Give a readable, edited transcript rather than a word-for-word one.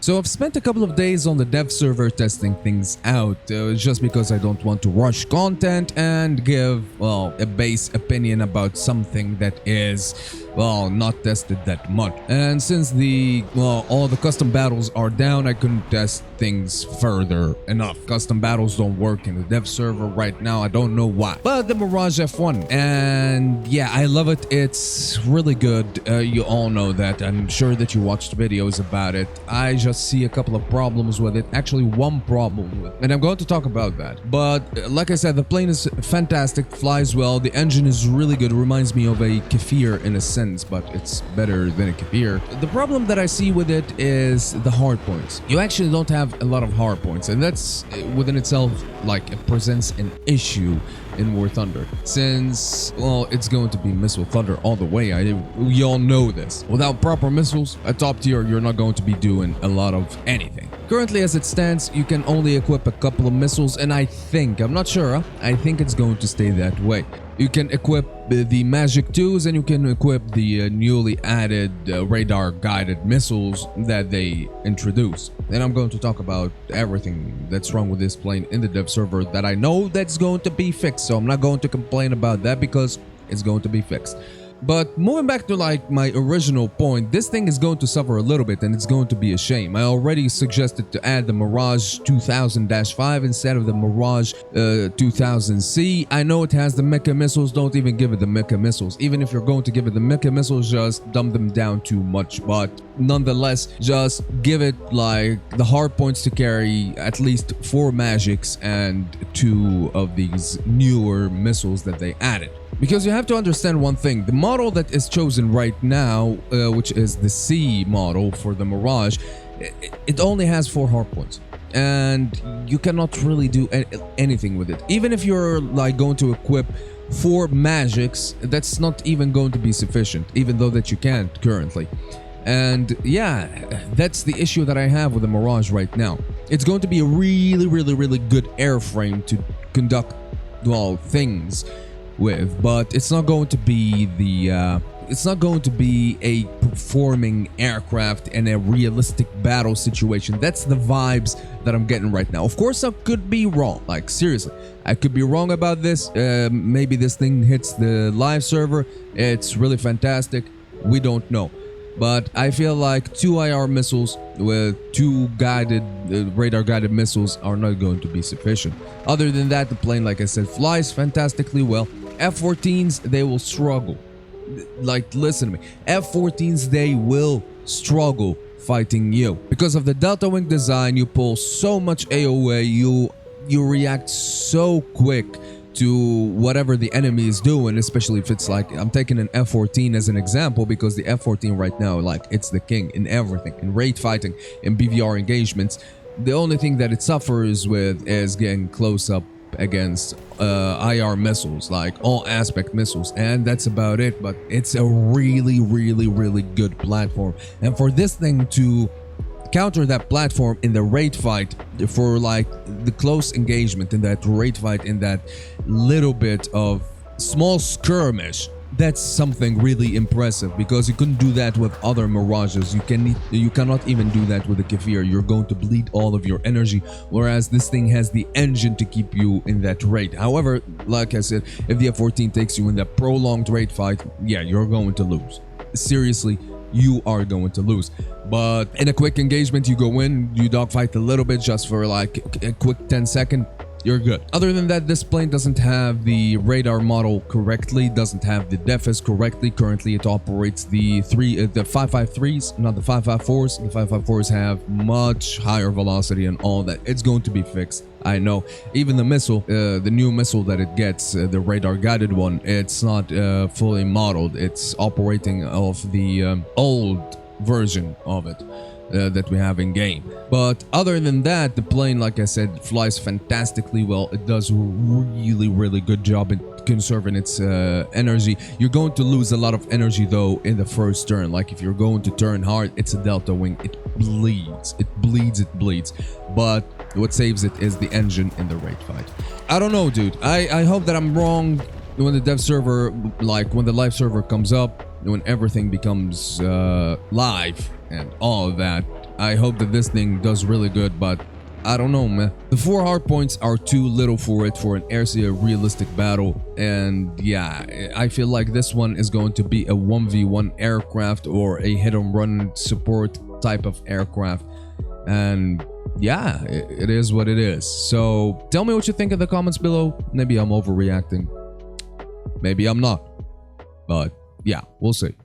So I've spent a couple of days on the dev server testing things out, just because I don't want to rush content and give, well, a base opinion about something that is, well, not tested that much. And since all the custom battles are down, I couldn't test things further enough. Custom battles don't work in the dev server right now, I don't know why. But the Mirage F1, and yeah, I love it, it's really good. You all know that, I'm sure that you watched videos about it. I just see a couple of problems with it, actually one problem with it, and I'm going to talk about that. But like I said, the plane is fantastic, flies well, the engine is really good, reminds me of a Kefir in a sense, but it's better than a Kefir. The problem that I see with it is the hard points. You actually don't have a lot of hard points, and that's within itself, like, it presents an issue in War Thunder, since, well, it's going to be Missile Thunder all the way. We all know this. Without proper missiles, at top tier, you're not going to be doing a lot of anything. Currently, as it stands, you can only equip a couple of missiles, and I'm not sure, I think it's going to stay that way. You can equip the Magic 2s, and you can equip the newly added radar-guided missiles that they introduced. And I'm going to talk about everything that's wrong with this plane in the dev server that I know that's going to be fixed. So I'm not going to complain about that because it's going to be fixed. But moving back to like my original point, this thing is going to suffer a little bit, and it's going to be a shame. I already suggested to add the Mirage 2000-5 instead of the Mirage 2000C. I know it has the mecha missiles, don't even give it the mecha missiles. Even if you're going to give it the mecha missiles, just dumb them down too much. But nonetheless, just give it like the hard points to carry at least 4 magics and 2 of these newer missiles that they added. Because you have to understand one thing, the model that is chosen right now, which is the C model for the Mirage, it only has 4 hard points. And you cannot really do anything with it. Even if you're like going to equip 4 magics, that's not even going to be sufficient, even though that you can't currently. And yeah, that's the issue that I have with the Mirage right now. It's going to be a really good airframe to conduct, well, things with, but it's not going to be a performing aircraft in a realistic battle situation. That's the vibes that I'm getting right now. Of course, I could be wrong, like seriously, I could be wrong about this. Maybe this thing hits the live server, it's really fantastic, we don't know. But I feel like 2 IR missiles with 2 guided radar guided missiles are not going to be sufficient. Other than that, the plane, like I said, flies fantastically well. F-14s, they will struggle. Like, listen to me, F-14s, they will struggle fighting you. Because of the Delta Wing design, you pull so much AOA, you react so quick to whatever the enemy is doing, especially if it's like, I'm taking an F-14 as an example because the F-14 right now, like, it's the king in everything, in raid fighting, in BVR engagements. The only thing that it suffers with is getting close up against IR missiles, like all aspect missiles, and that's about it. But it's a really good platform, and for this thing to counter that platform in the raid fight, for like the close engagement in that raid fight, in that little bit of small skirmish, that's something really impressive, because you couldn't do that with other Mirages. You cannot even do that with a Kefir. You're going to bleed all of your energy, whereas this thing has the engine to keep you in that raid. However, like I said, if the F-14 takes you in that prolonged raid fight, yeah, you're going to lose. Seriously, you are going to lose. But in a quick engagement, you go in, you dogfight a little bit just for like a quick 10-second, you're good. Other than that, this plane doesn't have the radar model correctly, doesn't have the DEFIS correctly. Currently, it operates the 553s, not the 554s. The 554s have much higher velocity and all that. It's going to be fixed, I know. Even the missile, the new missile that it gets, the radar guided one, it's not fully modeled. It's operating off the old version of it that we have in game. But other than that, the plane, like I said, flies fantastically well. It does really good job in conserving its energy. You're going to lose a lot of energy though in the first turn. Like if you're going to turn hard, it's a Delta Wing, it bleeds. But what saves it is the engine in the raid fight. I don't know, dude. I hope that I'm wrong. When the dev server, like when the live server comes up, when everything becomes live and all of that, I hope that this thing does really good, but I don't know, man. The 4 hard points are too little for it for an air-sea realistic battle. And yeah, I feel like this one is going to be a 1v1 aircraft or a hit-and-run support type of aircraft. And yeah, it is what it is. So tell me what you think in the comments below. Maybe I'm overreacting. Maybe I'm not. But yeah, we'll see.